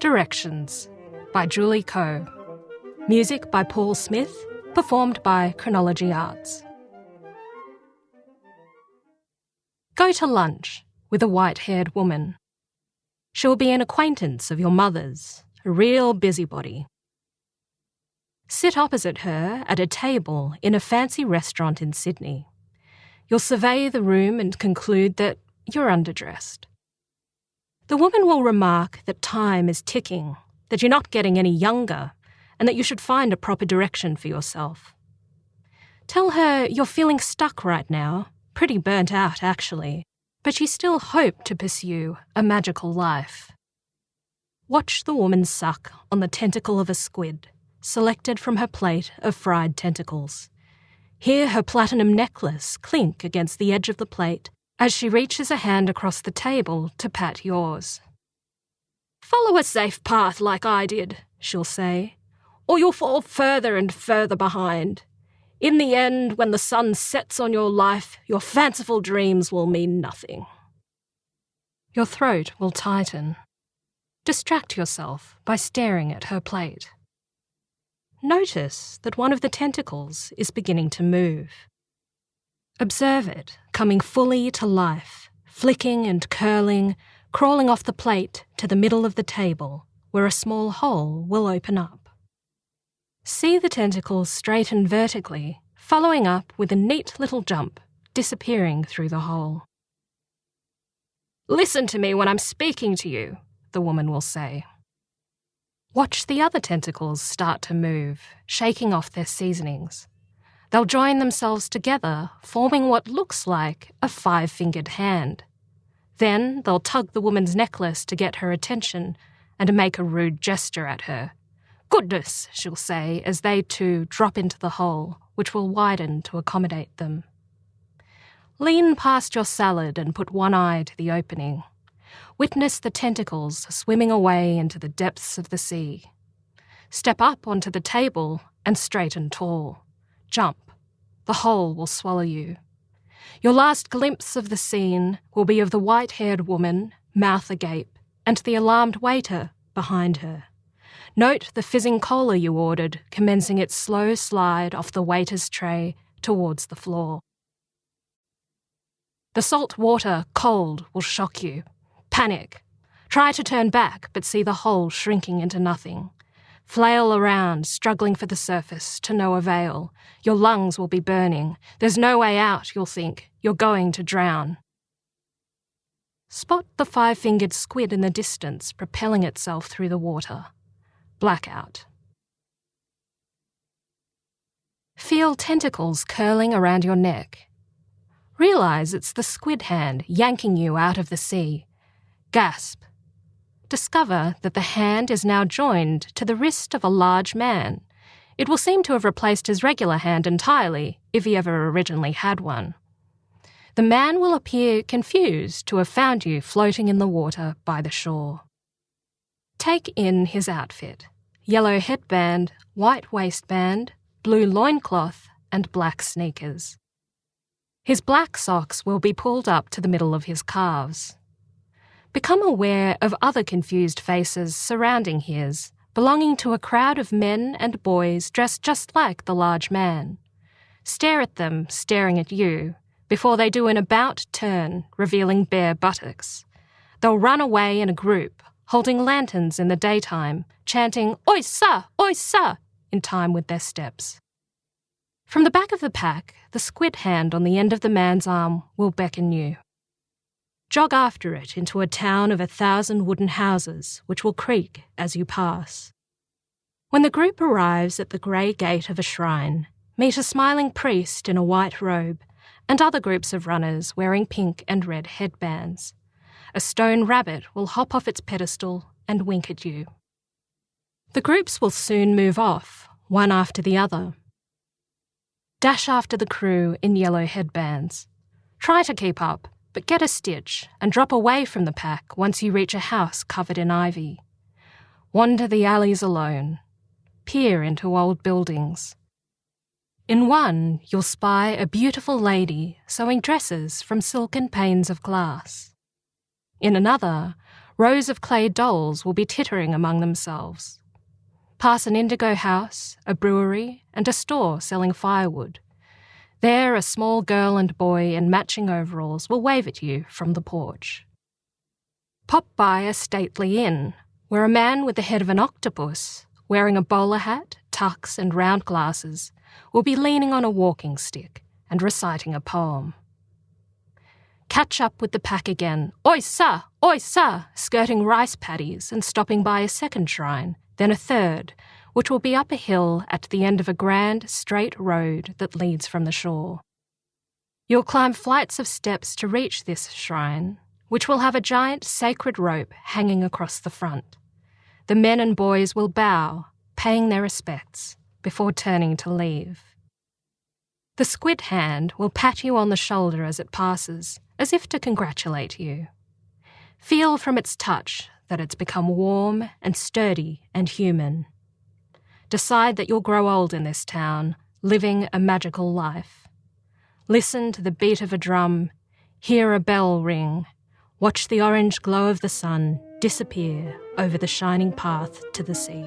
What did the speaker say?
Directions by Julie Koh. Music by Paul Smith, performed by Chronology Arts. Go to lunch with a white-haired woman. She'll be an acquaintance of your mother's, a real busybody. Sit opposite her at a table in a fancy restaurant in Sydney. You'll survey the room and conclude that you're underdressed. The woman will remark that time is ticking, that you're not getting any younger, and that you should find a proper direction for yourself. Tell her you're feeling stuck right now, pretty burnt out actually, but you still hope to pursue a magical life. Watch the woman suck on the tentacle of a squid, selected from her plate of fried tentacles. Hear her platinum necklace clink against the edge of the plate as she reaches a hand across the table to pat yours. "Follow a safe path like I did," she'll say, "or you'll fall further and further behind. In the end, when the sun sets on your life, your fanciful dreams will mean nothing." Your throat will tighten. Distract yourself by staring at her plate. Notice that one of the tentacles is beginning to move. Observe it coming fully to life, flicking and curling, crawling off the plate to the middle of the table, where a small hole will open up. See the tentacles straighten vertically, following up with a neat little jump, disappearing through the hole. "Listen to me when I'm speaking to you," the woman will say. Watch the other tentacles start to move, shaking off their seasonings. They'll join themselves together, forming what looks like a 5-fingered hand. Then they'll tug the woman's necklace to get her attention and make a rude gesture at her. "Goodness," she'll say as they too drop into the hole, which will widen to accommodate them. Lean past your salad and put one eye to the opening. Witness the tentacles swimming away into the depths of the sea. Step up onto the table and straighten tall. Jump. The hole will swallow you. Your last glimpse of the scene will be of the white-haired woman, mouth agape, and the alarmed waiter behind her. Note the fizzing cola you ordered commencing its slow slide off the waiter's tray towards the floor. The salt water, cold, will shock you. Panic. Try to turn back, but see the hole shrinking into nothing. Flail around, struggling for the surface, to no avail. Your lungs will be burning. There's no way out, you'll think. You're going to drown. Spot the 5-fingered squid in the distance, propelling itself through the water. Blackout. Feel tentacles curling around your neck. Realize it's the squid hand yanking you out of the sea. Gasp. Discover that the hand is now joined to the wrist of a large man. It will seem to have replaced his regular hand entirely, if he ever originally had one. The man will appear confused to have found you floating in the water by the shore. Take in his outfit: yellow headband, white waistband, blue loincloth, and black sneakers. His black socks will be pulled up to the middle of his calves. Become aware of other confused faces surrounding his, belonging to a crowd of men and boys dressed just like the large man. Stare at them, staring at you, before they do an about turn, revealing bare buttocks. They'll run away in a group, holding lanterns in the daytime, chanting "Oi sa! Oi sa!" in time with their steps. From the back of the pack, the squid hand on the end of the man's arm will beckon you. Jog after it into a town of 1,000 wooden houses, which will creak as you pass. When the group arrives at the grey gate of a shrine, meet a smiling priest in a white robe and other groups of runners wearing pink and red headbands. A stone rabbit will hop off its pedestal and wink at you. The groups will soon move off, one after the other. Dash after the crew in yellow headbands. Try to keep up, but get a stitch and drop away from the pack once you reach a house covered in ivy. Wander the alleys alone. Peer into old buildings. In one, you'll spy a beautiful lady sewing dresses from silken panes of glass. In another, Rows of clay dolls will be tittering among themselves. Pass an indigo house, a brewery, and a store selling firewood. There a small girl and boy in matching overalls will wave at you from the porch. Pop by a stately inn, where a man with the head of an octopus, wearing a bowler hat, tux and round glasses, will be leaning on a walking stick and reciting a poem. Catch up with the pack again, oi sa, skirting rice paddies and stopping by a second shrine, then a third, which will be up a hill at the end of a grand, straight road that leads from the shore. You'll climb flights of steps to reach this shrine, which will have a giant sacred rope hanging across the front. The men and boys will bow, paying their respects, before turning to leave. The squid hand will pat you on the shoulder as it passes, as if to congratulate you. Feel from its touch that it's become warm and sturdy and human. Decide that you'll grow old in this town, living a magical life. Listen to the beat of a drum, hear a bell ring, watch the orange glow of the sun disappear over the shining path to the sea.